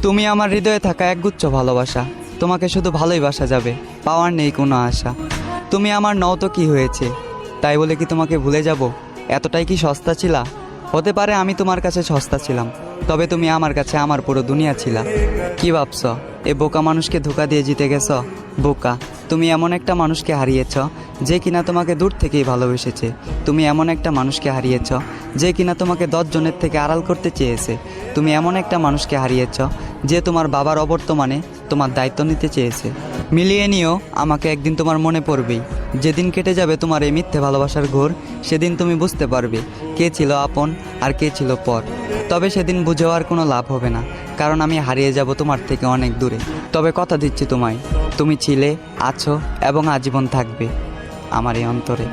তুমি আমার হৃদয়ে থাকা একগুচ্ছ ভালোবাসা। তোমাকে শুধু ভালোই বাসা যাবে, পাওয়ার নেই কোনো আশা। তুমি আমার নও তো কি হয়েছে, তাই বলে কি তোমাকে ভুলে যাব? এতটাই কি সস্তা ছিলা? হতে পারে আমি তোমার কাছে সস্তা ছিলাম, তবে তুমি আমার কাছে আমার পুরো দুনিয়া ছিলা। কি ভাবছ, এ বোকা মানুষকে ধোকা দিয়ে জিতে গেছ? বোকা, তুমি এমন একটা মানুষকে হারিয়েছ যে কিনা তোমাকে দূর থেকেই ভালোবেসেছে। তুমি এমন একটা মানুষকে হারিয়েছ যে কিনা তোমাকে 10 জনের থেকে আড়াল করতে চেয়েছে। তুমি এমন একটা মানুষকে হারিয়েছ যে তোমার বাবার অবর্তমানে তোমার দায়িত্ব নিতে চেয়েছে। মিলিয়ে নিও, আমাকে একদিন তোমার মনে পড়বেই। যেদিন কেটে যাবে তোমার এই মিথ্যে ভালোবাসার ঘোর, সেদিন তুমি বুঝতে পারবে কে ছিল আপন আর কে ছিল পর। তবে সেদিন বুঝেও আর কোনো লাভ হবে না, কারণ আমি হারিয়ে যাব তোমার থেকে অনেক দূরে। তবে কথা দিচ্ছি তোমায়, তুমি ছিলে, আছো এবং আজীবন থাকবে আমার এই অন্তরে।